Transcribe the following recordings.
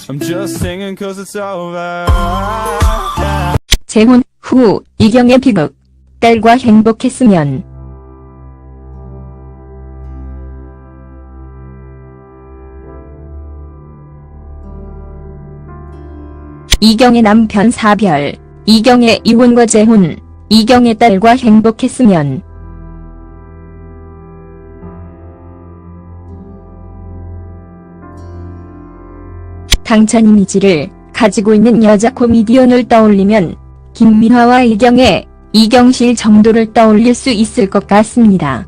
I'm just singing cause it's over. 재혼 후 이경의 비극. 딸과 행복했으면. 이경의 남편 사별, 이경의 이혼과 재혼, 이경의 딸과 행복했으면. 당찬 이미지를 가지고 있는 여자 코미디언을 떠올리면 김민화와 이경의 이경실 정도를 떠올릴 수 있을 것 같습니다.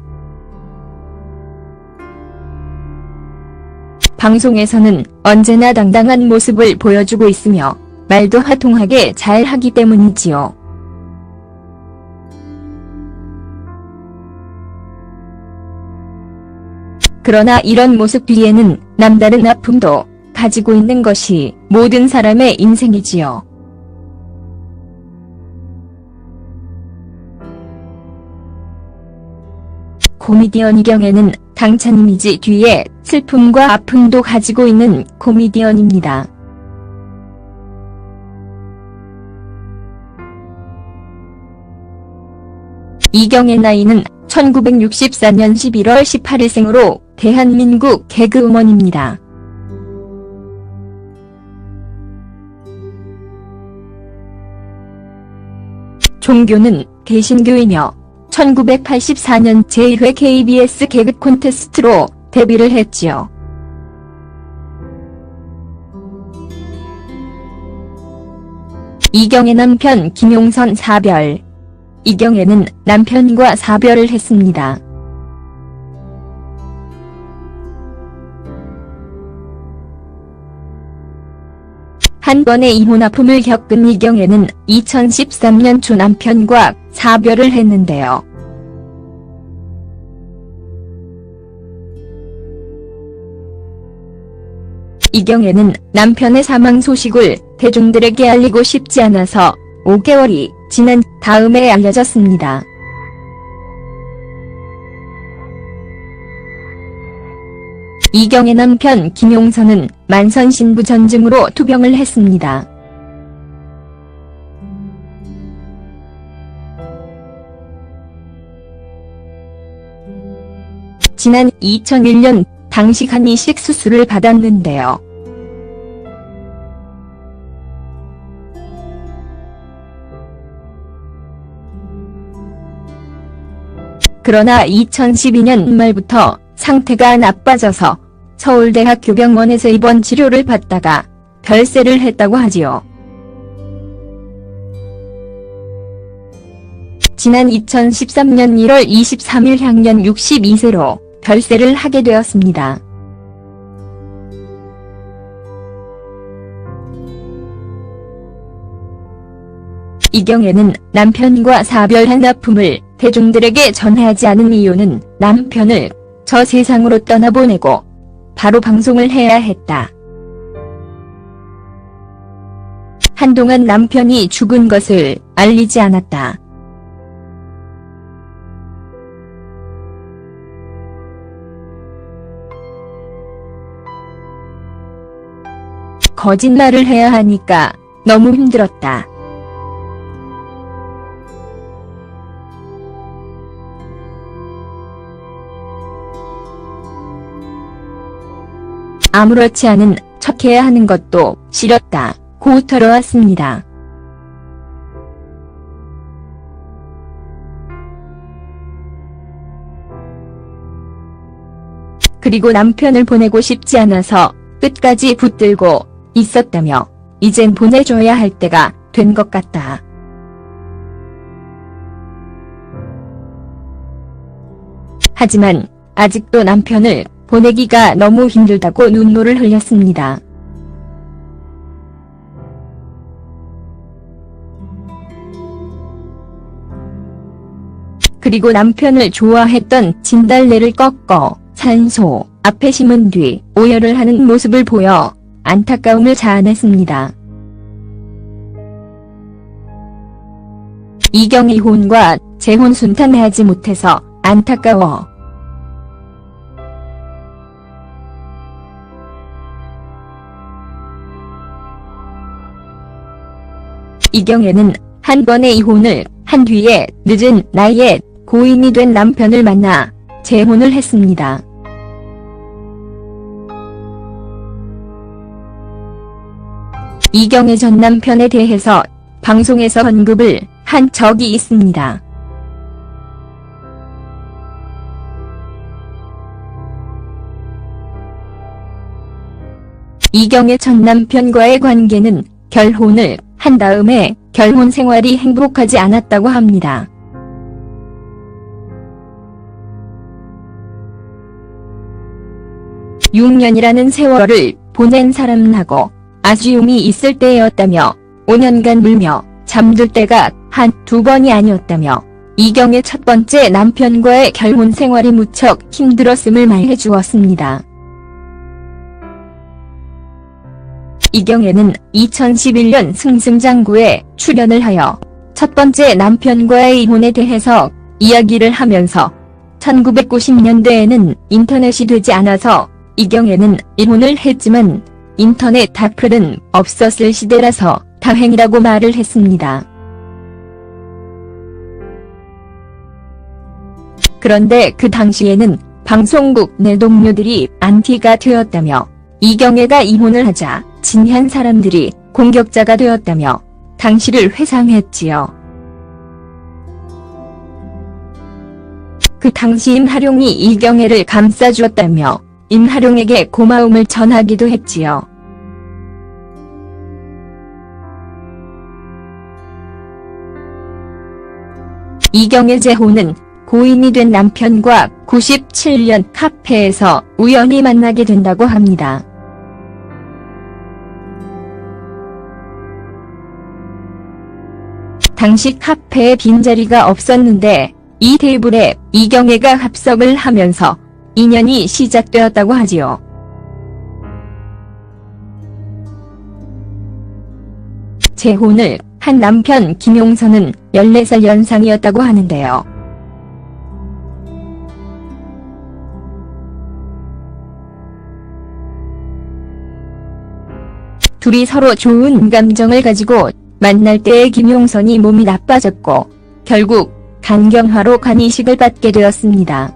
방송에서는 언제나 당당한 모습을 보여주고 있으며 말도 화통하게 잘 하기 때문이지요. 그러나 이런 모습 뒤에는 남다른 아픔도 가지고 있는 것이 모든 사람의 인생이지요. 코미디언 이경애는 당찬 이미지 뒤에 슬픔과 아픔도 가지고 있는 코미디언입니다. 이경의 나이는 1964년 11월 18일생으로 대한민국 개그우먼입니다. 종교는 개신교이며 1984년 제1회 KBS 개그 콘테스트로 데뷔를 했지요. 이경의 남편 김용선 사별. 이경애는 남편과 사별을 했습니다. 한 번의 이혼 아픔을 겪은 이경애는 2013년 초 남편과 사별을 했는데요. 이경애는 남편의 사망 소식을 대중들에게 알리고 싶지 않아서 5개월이 지난 다음에 알려졌습니다. 이경의 남편 김용선은 만선신부전증으로 투병을 했습니다. 지난 2001년 당시 간 이식 수술을 받았는데요. 그러나 2012년 말부터 상태가 나빠져서 서울대학교 병원에서 입원 치료를 받다가 별세를 했다고 하지요. 지난 2013년 1월 23일 향년 62세로 별세를 하게 되었습니다. 이경애는 남편과 사별한 아픔을 대중들에게 전하지 않은 이유는 남편을 저 세상으로 떠나보내고 바로 방송을 해야 했다. 한동안 남편이 죽은 것을 알리지 않았다. 거짓말을 해야 하니까 너무 힘들었다. 아무렇지 않은 척해야 하는 것도 싫었다. 고 털어왔습니다. 그리고 남편을 보내고 싶지 않아서 끝까지 붙들고 있었다며 이젠 보내줘야 할 때가 된 것 같다. 하지만 아직도 남편을 보내기가 너무 힘들다고 눈물을 흘렸습니다. 그리고 남편을 좋아했던 진달래를 꺾어 산소 앞에 심은 뒤 오열을 하는 모습을 보여 안타까움을 자아냈습니다. 이경의 이혼과 재혼 순탄하지 못해서 안타까워. 이경애는 한 번의 이혼을 한 뒤에 늦은 나이에 고인이 된 남편을 만나 재혼을 했습니다. 이경애 전 남편에 대해서 방송에서 언급을 한 적이 있습니다. 이경애 전 남편과의 관계는 결혼을 한 다음에 결혼 생활이 행복하지 않았다고 합니다. (6년이라는) 세월을 보낸 사람하고 아쉬움이 있을 때였다며 5년간 울며 잠들 때가 한두 번이 아니었다며 이경애 첫 번째 남편과의 결혼 생활이 무척 힘들었음을 말해주었습니다. 이경애는 2011년 승승장구에 출연을 하여 첫 번째 남편과의 이혼에 대해서 이야기를 하면서 1990년대에는 인터넷이 되지 않아서 이경애는 이혼을 했지만 인터넷 악플은 없었을 시대라서 다행이라고 말을 했습니다. 그런데 그 당시에는 방송국 내 동료들이 안티가 되었다며 이경애가 이혼을 하자 친한 사람들이 공격자가 되었다며 당시를 회상했지요. 그 당시 임하룡이 이경애를 감싸주었다며 임하룡에게 고마움을 전하기도 했지요. 이경애 재혼은 고인이 된 남편과 97년 카페에서 우연히 만나게 된다고 합니다. 당시 카페에 빈자리가 없었는데 이 테이블에 이경애가 합석을 하면서 인연이 시작되었다고 하지요. 재혼을 한 남편 김용선은 14살 연상이었다고 하는데요. 둘이 서로 좋은 감정을 가지고 만날 때의 김용선이 몸이 나빠졌고 결국 간경화로 간이식을 받게 되었습니다.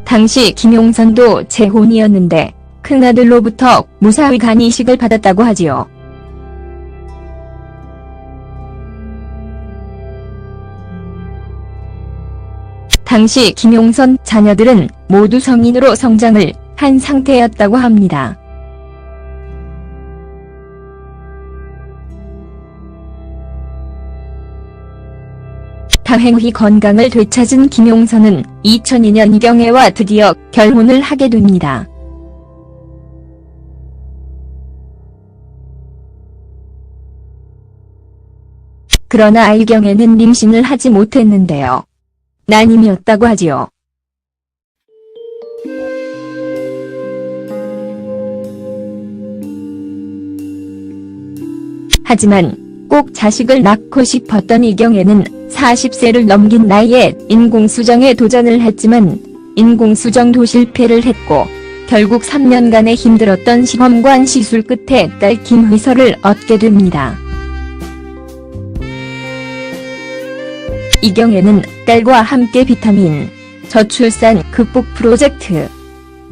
당시 김용선도 재혼이었는데 큰아들로부터 무사히 간이식을 받았다고 하지요. 당시 김용선 자녀들은 모두 성인으로 성장을 한 상태였다고 합니다. 다행히 건강을 되찾은 김용선은 2002년 이경애와 드디어 결혼을 하게 됩니다. 그러나 이경애는 임신을 하지 못했는데요. 난임이었다고 하지요. 하지만 꼭 자식을 낳고 싶었던 이경애는 40세를 넘긴 나이에 인공수정에 도전을 했지만 인공수정도 실패를 했고 결국 3년간의 힘들었던 시험관 시술 끝에 딸 김휘설을 얻게 됩니다. 이경애는 딸과 함께 비타민, 저출산 극복 프로젝트,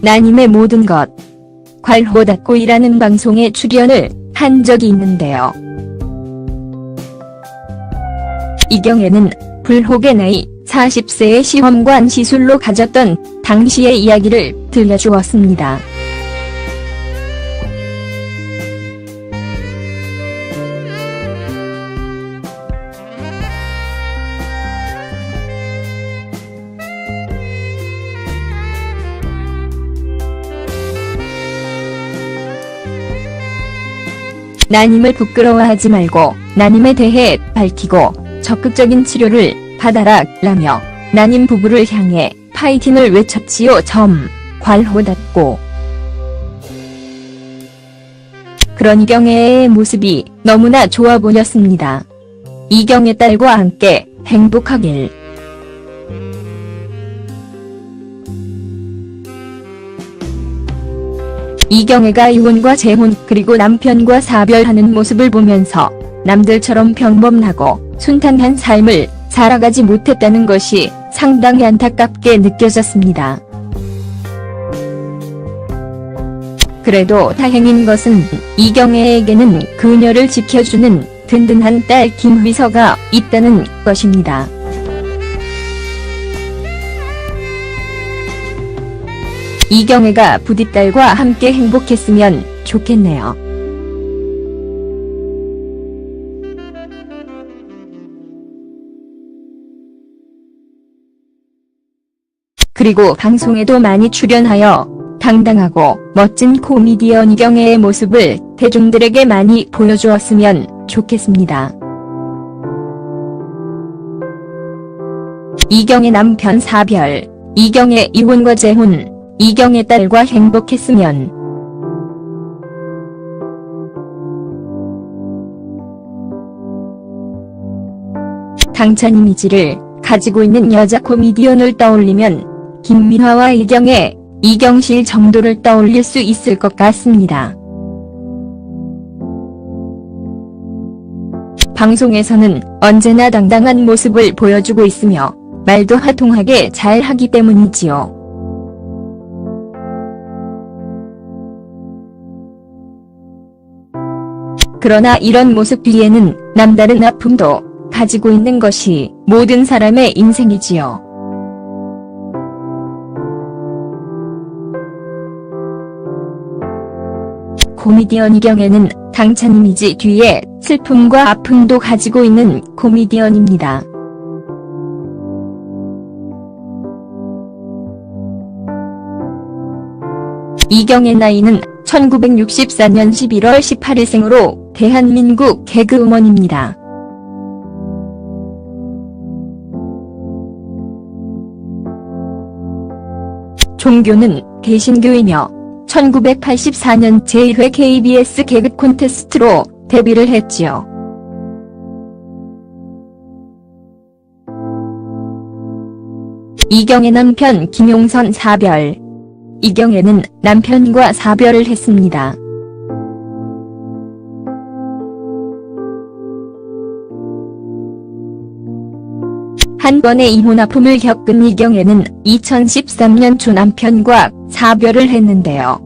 난임의 모든 것, 괄호닫고이라는 방송에 출연을 한 적이 있는데요. 이경애는 불혹의 나이 40세의 시험관 시술로 가졌던 당시의 이야기를 들려주었습니다. 난임을 부끄러워하지 말고 난임에 대해 밝히고 적극적인 치료를 받아라 라며 난임 부부를 향해 파이팅을 외쳤지요. 괄호닫고. 그런 이경애의 모습이 너무나 좋아 보였습니다. 이경애 딸과 함께 행복하길. 이경애가 이혼과 재혼 그리고 남편과 사별하는 모습을 보면서 남들처럼 평범하고 순탄한 삶을 살아가지 못했다는 것이 상당히 안타깝게 느껴졌습니다. 그래도 다행인 것은 이경애에게는 그녀를 지켜주는 든든한 딸 김휘서가 있다는 것입니다. 이경애가 부디 딸과 함께 행복했으면 좋겠네요. 그리고 방송에도 많이 출연하여 당당하고 멋진 코미디언 이경애의 모습을 대중들에게 많이 보여주었으면 좋겠습니다. 이경애 남편 사별, 이경애 이혼과 재혼, 이경애 딸과 행복했으면. 당찬 이미지를 가지고 있는 여자 코미디언을 떠올리면 김미화와 이경애, 이경실 정도를 떠올릴 수 있을 것 같습니다. 방송에서는 언제나 당당한 모습을 보여주고 있으며 말도 화통하게 잘 하기 때문이지요. 그러나 이런 모습 뒤에는 남다른 아픔도 가지고 있는 것이 모든 사람의 인생이지요. 코미디언 이경애는 당찬 이미지 뒤에 슬픔과 아픔도 가지고 있는 코미디언입니다. 이경애 나이는 1964년 11월 18일생으로 대한민국 개그우먼입니다. 종교는 개신교이며 1984년 제1회 KBS 개그 콘테스트로 데뷔를 했지요. 이경애 남편 김용선 사별. 이경애는 남편과 사별을 했습니다. 한 번의 이혼 아픔을 겪은 이경애는 2013년 초 남편과 사별을 했는데요.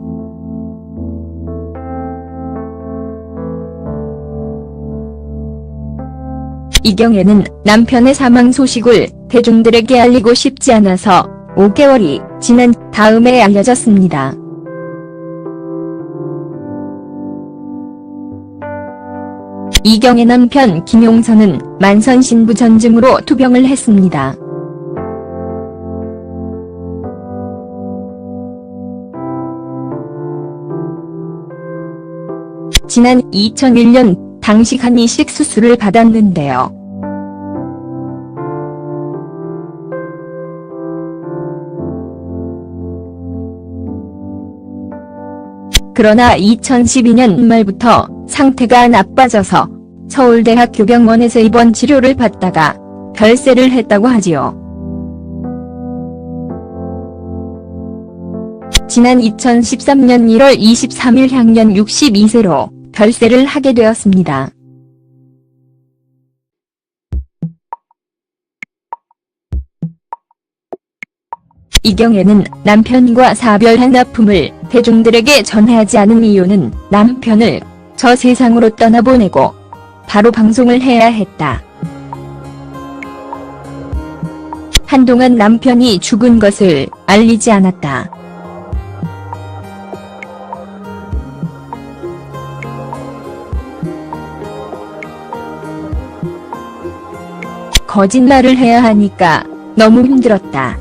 이경애는 남편의 사망 소식을 대중들에게 알리고 싶지 않아서 5개월이 지난 다음에 알려졌습니다. 이경애 남편 김용선은 만선신부전증으로 투병을 했습니다. 지난 2001년 당시간 이식 수술을 받았는데요. 그러나 2012년 말부터 상태가 나빠져서 서울대학교 병원에서 입원 치료를 받다가 별세를 했다고 하지요. 지난 2013년 1월 23일 향년 62세로 별세를 하게 되었습니다. 이경애는 남편과 사별한 아픔을 대중들에게 전하지 않은 이유는 남편을 저 세상으로 떠나보내고 바로 방송을 해야 했다. 한동안 남편이 죽은 것을 알리지 않았다. 거짓말을 해야 하니까 너무 힘들었다.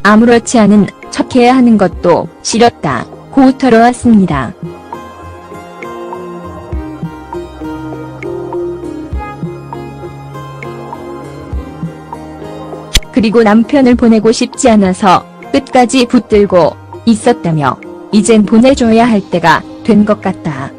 아무렇지 않은 척해야 하는 것도 싫었다. 고 털어왔습니다. 그리고 남편을 보내고 싶지 않아서 끝까지 붙들고 있었다며 이젠 보내줘야 할 때가 된 것 같다.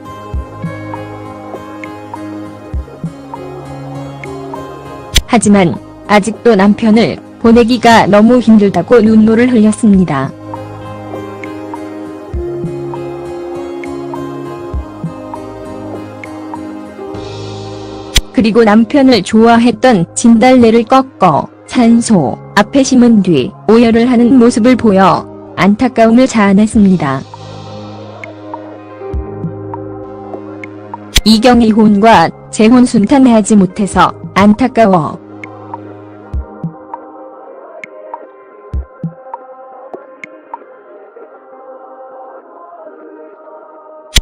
하지만 아직도 남편을 보내기가 너무 힘들다고 눈물을 흘렸습니다. 그리고 남편을 좋아했던 진달래를 꺾어 산소 앞에 심은 뒤 오열을 하는 모습을 보여 안타까움을 자아냈습니다. 이경 이혼과 재혼 순탄하지 못해서 안타까워.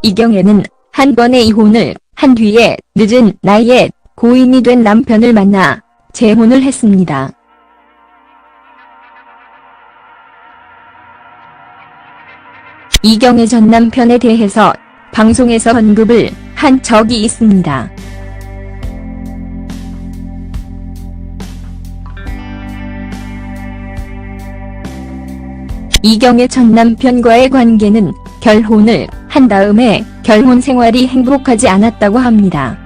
이경애는 한 번의 이혼을 한 뒤에 늦은 나이에 고인이 된 남편을 만나 재혼을 했습니다. 이경애 전 남편에 대해서 방송에서 언급을 한 적이 있습니다. 이경애 전 남편과의 관계는 결혼을 한 다음에 결혼 생활이 행복하지 않았다고 합니다.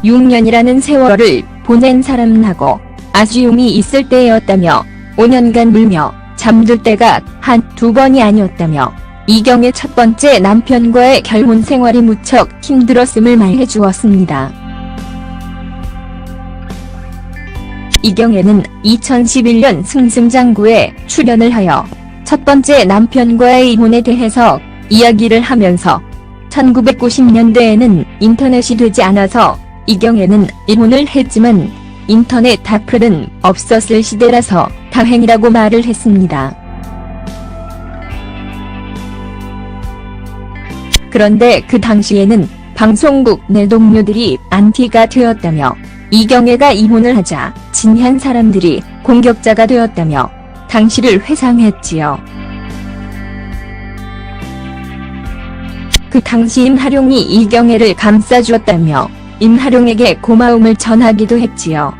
(6년이라는) 세월을 보낸 사람하고 아쉬움이 있을 때였다며 5년간 울며 잠들 때가 한두 번이 아니었다며 이경의 첫 번째 남편과의 결혼 생활이 무척 힘들었음을 말해 주었습니다. 이경애는 2011년 승승장구에 출연을 하여 첫 번째 남편과의 이혼에 대해서 이야기를 하면서 1990년대에는 인터넷이 되지 않아서 이경애는 이혼을 했지만 인터넷 악플은 없었을 시대라서 다행이라고 말을 했습니다. 그런데 그 당시에는 방송국 내 동료들이 안티가 되었다며 이경애가 이혼을 하자 진한 사람들이 공격자가 되었다며 당시를 회상했지요. 그 당시 임하룡이 이경애를 감싸주었다며 임하룡에게 고마움을 전하기도 했지요.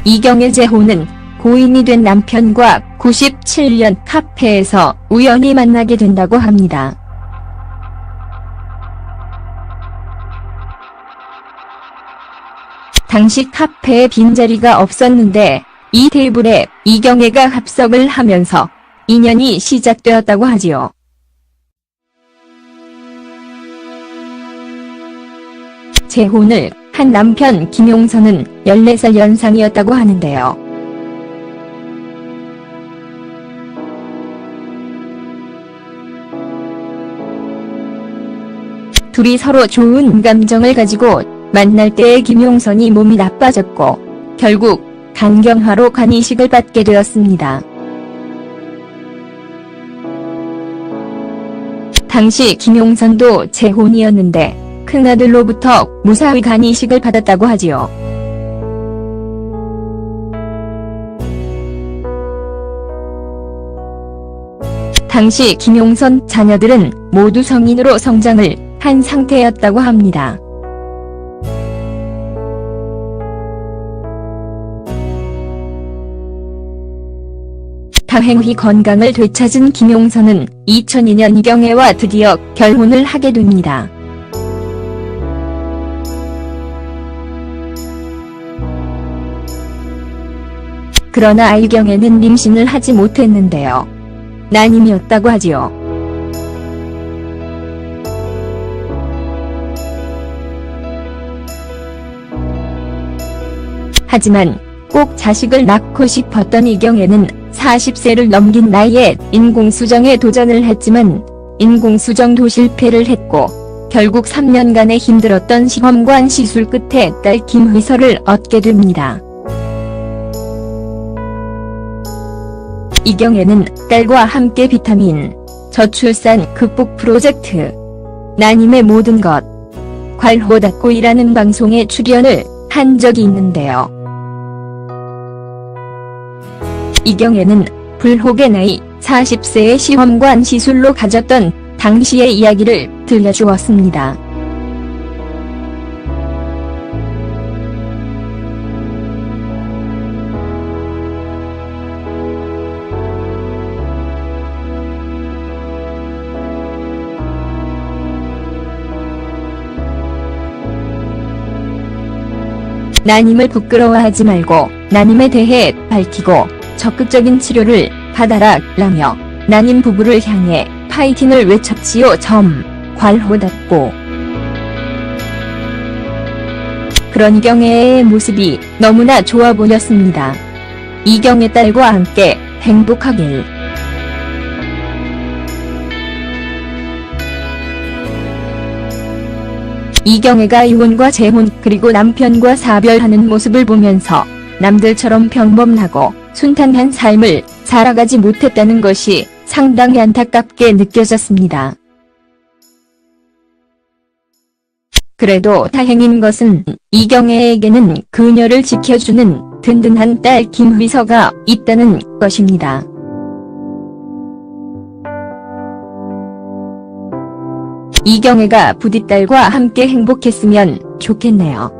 이경애 재혼은 고인이 된 남편과 97년 카페에서 우연히 만나게 된다고 합니다. 당시 카페에 빈자리가 없었는데 이 테이블에 이경애가 합석을 하면서 인연이 시작되었다고 하지요. 재혼을 한 남편 김용선은 14살 연상이었다고 하는데요. 둘이 서로 좋은 감정을 가지고 만날 때의 김용선이 몸이 나빠졌고 결국 간경화로 간이식을 받게 되었습니다. 당시 김용선도 재혼이었는데 큰아들로부터 무사히 간이식을 받았다고 하지요. 당시 김용선 자녀들은 모두 성인으로 성장을 한 상태였다고 합니다. 다행히 건강을 되찾은 김용선은 2002년 이경애와 드디어 결혼을 하게 됩니다. 그러나 이경애는 임신을 하지 못했는데요. 난임이었다고 하지요. 하지만 꼭 자식을 낳고 싶었던 이경애는 40세를 넘긴 나이에 인공수정에 도전을 했지만 인공수정도 실패를 했고 결국 3년간의 힘들었던 시험관 시술 끝에 딸 김휘설을 얻게 됩니다. 이경애는 딸과 함께 비타민, 저출산 극복 프로젝트, 난임의 모든 것, 괄호닫고이라는 방송에 출연을 한 적이 있는데요. 이경애는 불혹의 나이 40세의 시험관 시술로 가졌던 당시의 이야기를 들려주었습니다. 나님을 부끄러워하지 말고 나님에 대해 밝히고 적극적인 치료를 받아라 라며 나님 부부를 향해 파이팅을 외쳤지요. 괄호 닫고. 그런 이경애의 모습이 너무나 좋아 보였습니다. 이경애 딸과 함께 행복하길. 이경애가 이혼과 재혼 그리고 남편과 사별하는 모습을 보면서 남들처럼 평범하고 순탄한 삶을 살아가지 못했다는 것이 상당히 안타깝게 느껴졌습니다. 그래도 다행인 것은 이경애에게는 그녀를 지켜주는 든든한 딸 김휘서가 있다는 것입니다. 이경애가 부디 딸과 함께 행복했으면 좋겠네요.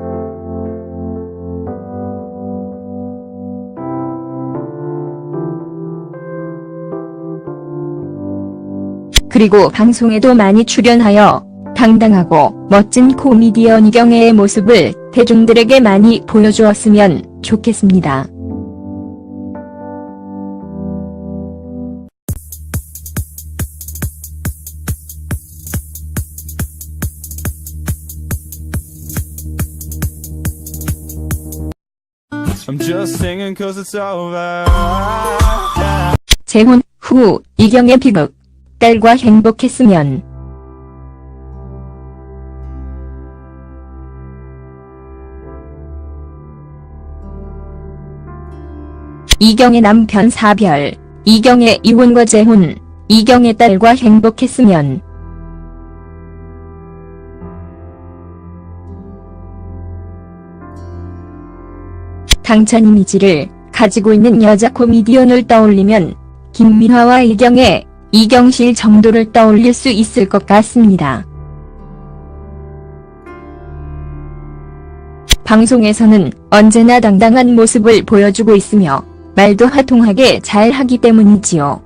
그리고 방송에도 많이 출연하여 당당하고 멋진 코미디언 이경애의 모습을 대중들에게 많이 보여주었으면 좋겠습니다. I'm just singing cause it's over. 재혼 후 이경애 비극. 딸과 행복했으면. 이경애 남편 사별. 이경애 이혼과 재혼. 이경애 딸과 행복했으면. 당찬 이미지를 가지고 있는 여자 코미디언을 떠올리면 김민화와 이경애, 이경실 정도를 떠올릴 수 있을 것 같습니다. 방송에서는 언제나 당당한 모습을 보여주고 있으며 말도 화통하게 잘 하기 때문이지요.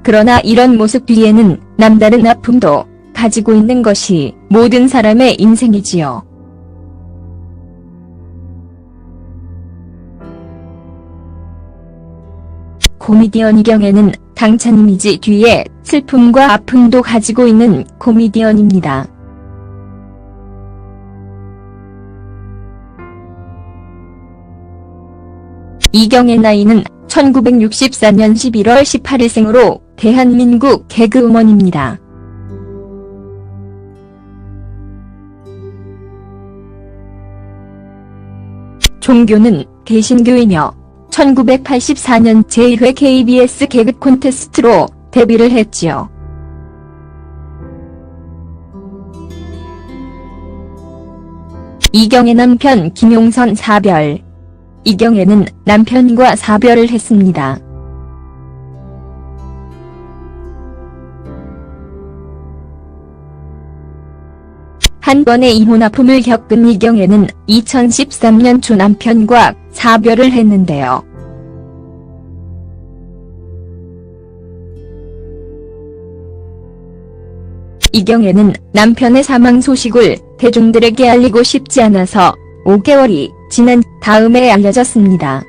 그러나 이런 모습 뒤에는 남다른 아픔도 가지고 있는 것이 모든 사람의 인생이지요. 코미디언 이경애는 당찬 이미지 뒤에 슬픔과 아픔도 가지고 있는 코미디언입니다. 이경애 나이는 1964년 11월 18일생으로 대한민국 개그우먼입니다. 종교는 개신교이며 1984년 제1회 KBS 개그 콘테스트로 데뷔를 했지요. 이경애 남편 김용선 사별. 이경애는 남편과 사별을 했습니다. 한 번의 이혼 아픔을 겪은 이경애는 2013년 초 남편과 사별을 했는데요. 이경애는 남편의 사망 소식을 대중들에게 알리고 싶지 않아서 5개월이 지난 다음에 알려졌습니다.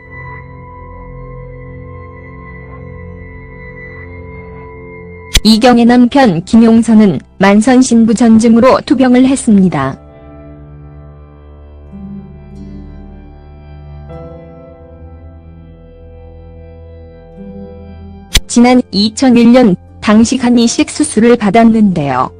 이경애 남편 김용선은 만선신부 전증으로 투병을 했습니다. 지난 2001년 당시 간 이식 수술을 받았는데요.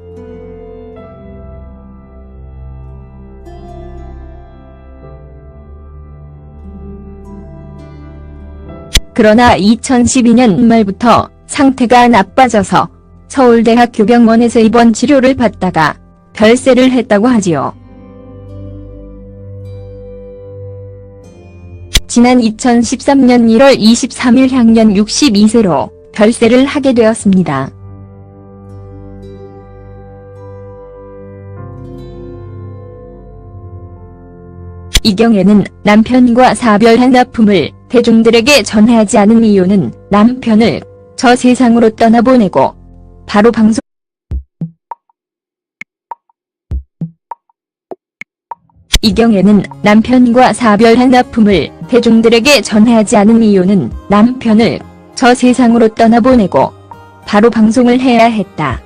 그러나 2012년 말부터 상태가 나빠져서 서울대학교 병원에서 입원 치료를 받다가 별세를 했다고 하지요. 지난 2013년 1월 23일 향년 62세로 별세를 하게 되었습니다. 이경애는 남편과 사별한 아픔을 대중들에게 전하지 않은 이유는 남편을 저 세상으로 떠나보내고 바로 방송 이경애는 남편과 사별한 아픔을 대중들에게 전하지 않은 이유는 남편을 저 세상으로 떠나보내고 바로 방송을 해야 했다.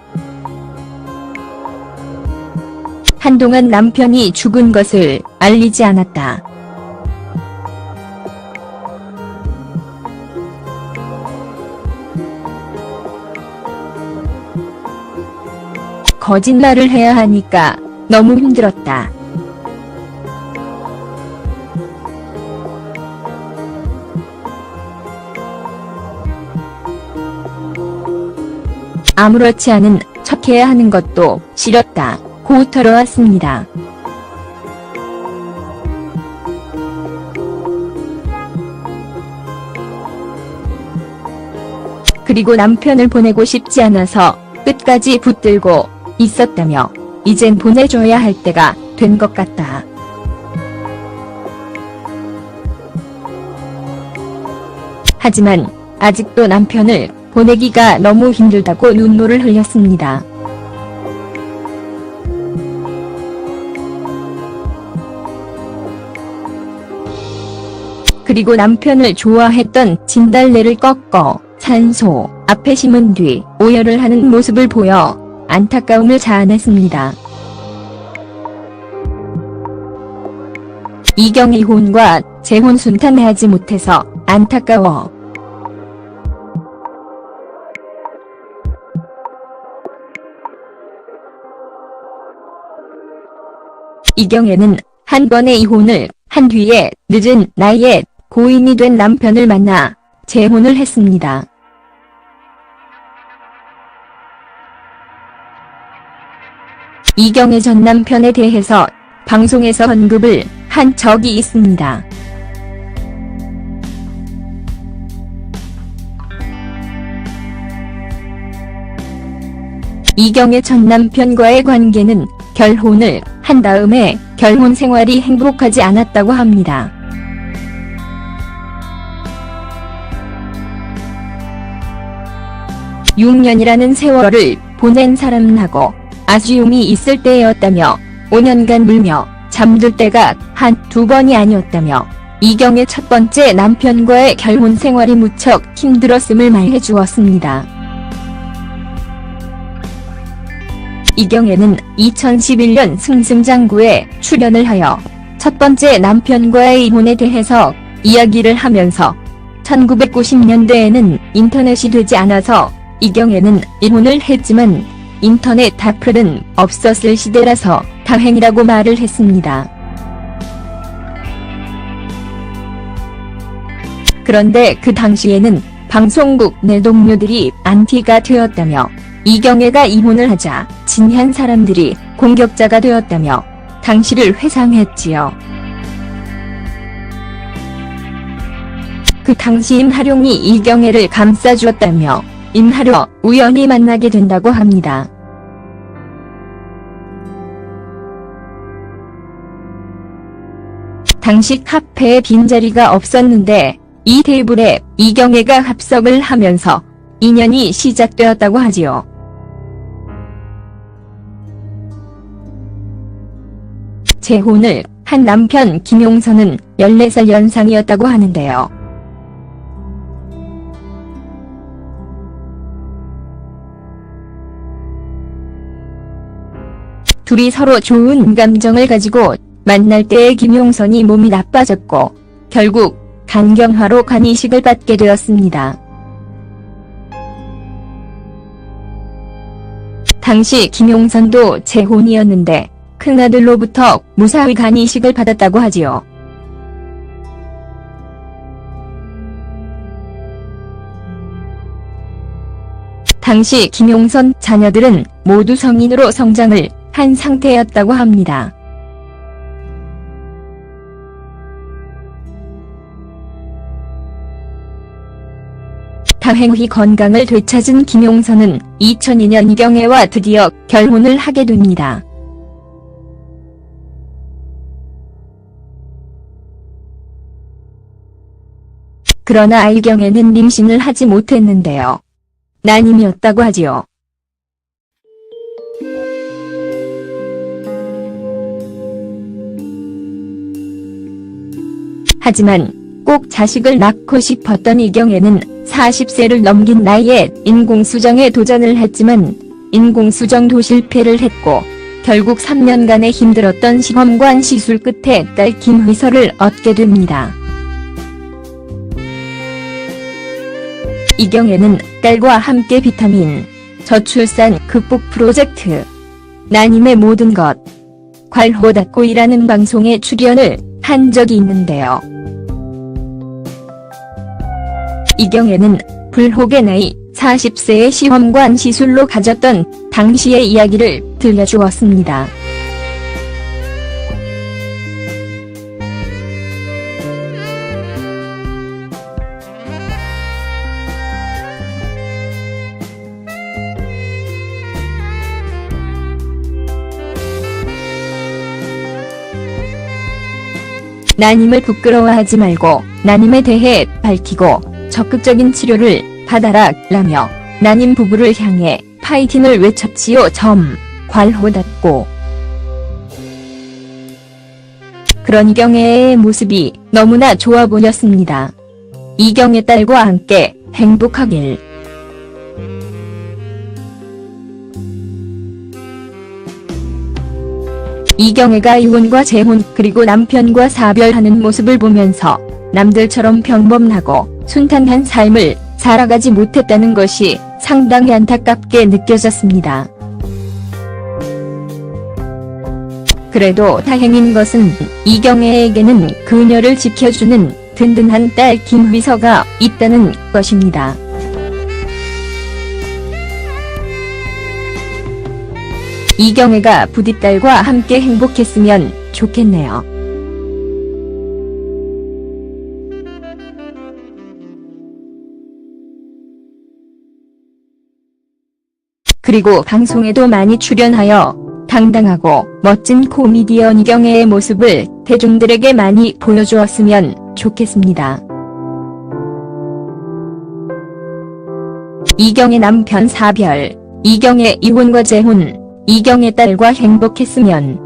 한동안 남편이 죽은 것을 알리지 않았다. 거짓말을 해야 하니까 너무 힘들었다. 아무렇지 않은 척해야 하는 것도 싫었다. 고 털어왔습니다. 그리고 남편을 보내고 싶지 않아서 끝까지 붙들고 있었다며 이젠 보내줘야 할 때가 된 것 같다. 하지만 아직도 남편을 보내기가 너무 힘들다고 눈물을 흘렸습니다. 그리고 남편을 좋아했던 진달래를 꺾어 산소 앞에 심은 뒤 오열을 하는 모습을 보여 안타까움을 자아냈습니다. 이경애 이혼과 재혼 순탄하지 못해서 안타까워. 이경애는 한 번의 이혼을 한 뒤에 늦은 나이에 고인이 된 남편을 만나 재혼을 했습니다. 이경애 전 남편에 대해서 방송에서 언급을 한 적이 있습니다. 이경애 전 남편과의 관계는 결혼을 한 다음에 결혼 생활이 행복하지 않았다고 합니다. (6년이라는) 세월을 보낸 사람하고 아쉬움이 있을 때였다며 5년간 울며 잠들 때가 한두 번이 아니었다며 이경애 첫 번째 남편과의 결혼 생활이 무척 힘들었음을 말해주었습니다. 이경애는 2011년 승승장구에 출연을 하여 첫 번째 남편과의 이혼에 대해서 이야기를 하면서 1990년대에는 인터넷이 되지 않아서 이경애는 이혼을 했지만 인터넷 악플은 없었을 시대라서 다행이라고 말을 했습니다. 그런데 그 당시에는 방송국 내 동료들이 안티가 되었다며 이경애가 이혼을 하자 진한 사람들이 공격자가 되었다며 당시를 회상했지요. 그 당시 임하룡이 이경애를 감싸주었다며 임하룡 우연히 만나게 된다고 합니다. 당시 카페에 빈자리가 없었는데 이 테이블에 이경애가 합석을 하면서 인연이 시작되었다고 하지요. 재혼을 한 남편 김용선은 14살 연상이었다고 하는데요. 둘이 서로 좋은 감정을 가지고 만날 때의 김용선이 몸이 나빠졌고 결국 간경화로 간이식을 받게 되었습니다. 당시 김용선도 재혼이었는데 큰아들로부터 무사히 간이식을 받았다고 하지요. 당시 김용선 자녀들은 모두 성인으로 성장을 한 상태였다고 합니다. 다행히 건강을 되찾은 김용선은 2002년 이경애와 드디어 결혼을 하게 됩니다. 그러나 이경애는 임신을 하지 못했는데요. 난임이었다고 하지요. 하지만 꼭 자식을 낳고 싶었던 이경애는 40세를 넘긴 나이에 인공수정에 도전을 했지만 인공수정도 실패를 했고 결국 3년간의 힘들었던 시험관 시술 끝에 딸 김휘서를 얻게 됩니다. 이경애는 딸과 함께 비타민, 저출산 극복 프로젝트, 나님의 모든 것, 괄호닫고이라는 방송에 출연을 한 적이 있는데요. 이경애는 불혹의 나이 40세의 시험관 시술로 가졌던 당시의 이야기를 들려주었습니다. 나님을 부끄러워하지 말고 나님에 대해 밝히고 적극적인 치료를 받아라 라며 나님 부부를 향해 파이팅을 외쳤지요. 괄호 닫고. 그런 이경애의 모습이 너무나 좋아 보였습니다. 이경애 딸과 함께 행복하길. 이경애가 이혼과 재혼 그리고 남편과 사별하는 모습을 보면서 남들처럼 평범하고 순탄한 삶을 살아가지 못했다는 것이 상당히 안타깝게 느껴졌습니다. 그래도 다행인 것은 이경애에게는 그녀를 지켜주는 든든한 딸 김휘서가 있다는 것입니다. 이경애가 부디 딸과 함께 행복했으면 좋겠네요. 그리고 방송에도 많이 출연하여 당당하고 멋진 코미디언 이경애의 모습을 대중들에게 많이 보여주었으면 좋겠습니다. 이경애 남편 사별, 이경애 이혼과 재혼, 이경애 딸과 행복했으면.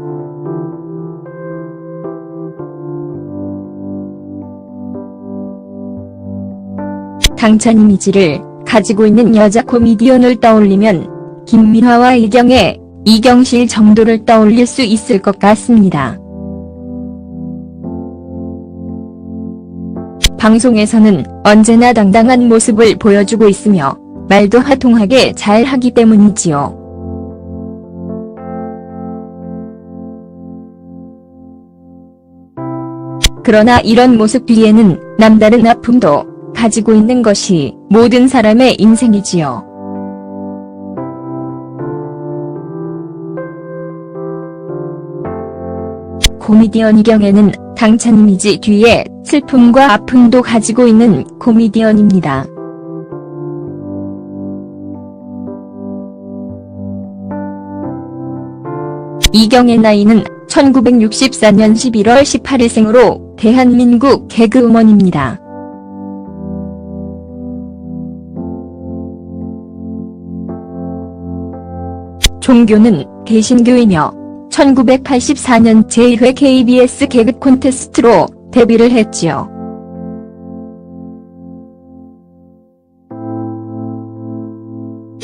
당찬 이미지를 가지고 있는 여자 코미디언을 떠올리면 김민화와 이경애, 이경실 정도를 떠올릴 수 있을 것 같습니다. 방송에서는 언제나 당당한 모습을 보여주고 있으며 말도 화통하게 잘 하기 때문이지요. 그러나 이런 모습 뒤에는 남다른 아픔도 가지고 있는 것이 모든 사람의 인생이지요. 코미디언 이경애는 당찬 이미지 뒤에 슬픔과 아픔도 가지고 있는 코미디언입니다. 이경애 나이는 1964년 11월 18일생으로 대한민국 개그우먼입니다. 종교는 개신교이며 1984년 제1회 KBS 개그 콘테스트로 데뷔를 했지요.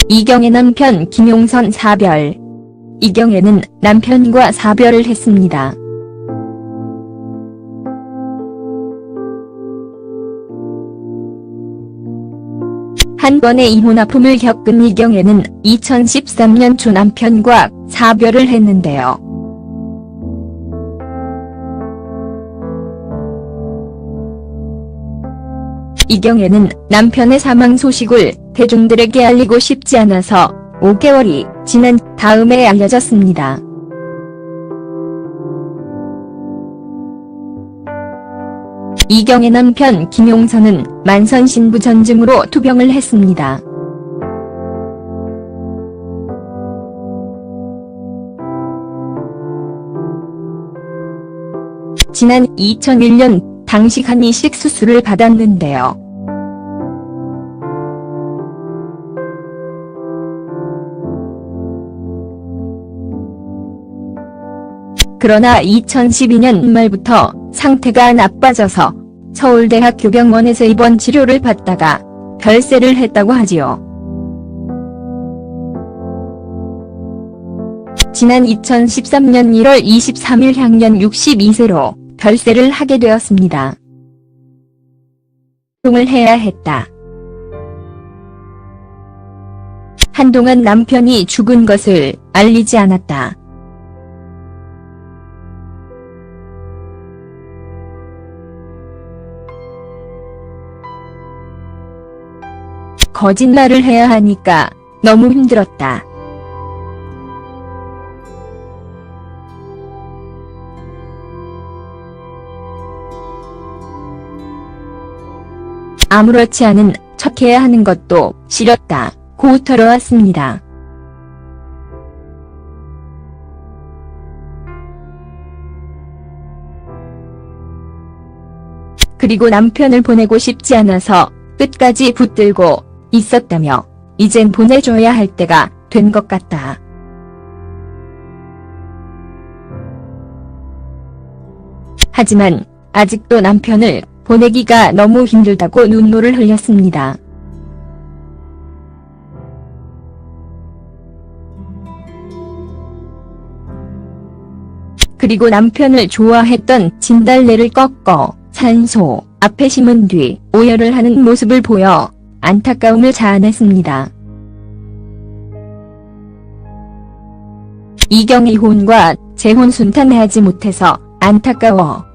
이경애 남편 김용선 사별. 이경애는 남편과 사별을 했습니다. 한 번의 이혼 아픔을 겪은 이경애는 2013년 초 남편과 사별을 했는데요. 이경애는 남편의 사망 소식을 대중들에게 알리고 싶지 않아서 5개월이 지난 다음에 알려졌습니다. 이경애 남편 김용선은 만선신부 전증으로 투병을 했습니다. 지난 2001년 당시 간 이식 수술을 받았는데요. 그러나 2012년 말부터 상태가 나빠져서 서울대학교 병원에서 입원 치료를 받다가 별세를 했다고 하지요. 지난 2013년 1월 23일 향년 62세로 별세를 하게 되었습니다. 운동을 해야 했다. 한동안 남편이 죽은 것을 알리지 않았다. 거짓말을 해야 하니까 너무 힘들었다. 아무렇지 않은 척해야 하는 것도 싫었다. 고 털어왔습니다. 그리고 남편을 보내고 싶지 않아서 끝까지 붙들고 있었다며 이젠 보내줘야 할 때가 된 것 같다. 하지만 아직도 남편을 보내기가 너무 힘들다고 눈물을 흘렸습니다. 그리고 남편을 좋아했던 진달래를 꺾어 산소 앞에 심은 뒤 오열을 하는 모습을 보여 안타까움을 자아냈습니다. 이경 이혼과 재혼 순탄하지 못해서 안타까워.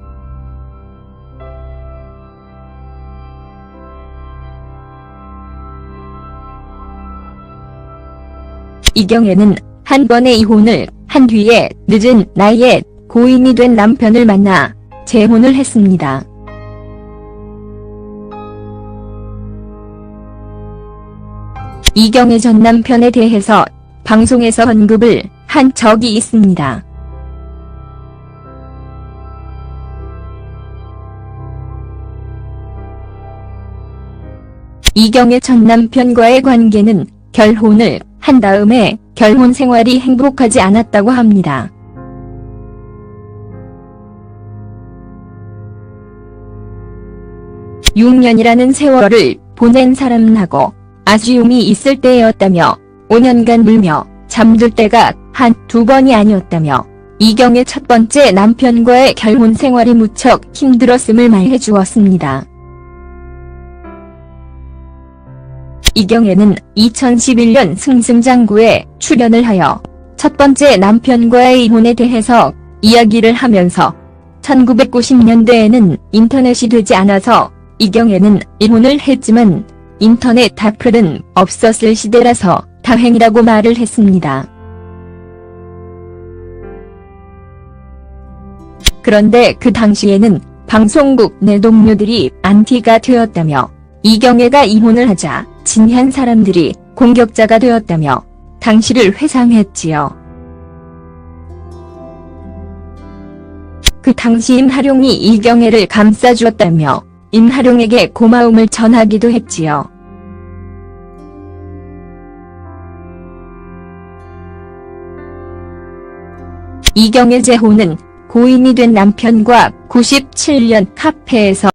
이경애는 한 번의 이혼을 한 뒤에 늦은 나이에 고인이 된 남편을 만나 재혼을 했습니다. 이경애 전 남편에 대해서 방송에서 언급을 한 적이 있습니다. 이경애 전 남편과의 관계는 결혼을 한 다음에 결혼 생활이 행복하지 않았다고 합니다. (6년이라는) 세월을 보낸 사람하고 아쉬움이 있을 때였다며 5년간 울며 잠들 때가 한두 번이 아니었다며 이경의 첫 번째 남편과의 결혼 생활이 무척 힘들었음을 말해주었습니다. 이경애는 2011년 승승장구에 출연을 하여 첫 번째 남편과의 이혼에 대해서 이야기를 하면서 1990년대에는 인터넷이 되지 않아서 이경애는 이혼을 했지만 인터넷 악플은 없었을 시대라서 다행이라고 말을 했습니다. 그런데 그 당시에는 방송국 내 동료들이 안티가 되었다며 이경애가 이혼을 하자 진한 사람들이 공격자가 되었다며 당시를 회상했지요. 그 당시 임하룡이 이경애를 감싸주었다며 임하룡에게 고마움을 전하기도 했지요. 이경애 재혼은 고인이 된 남편과 97년 카페에서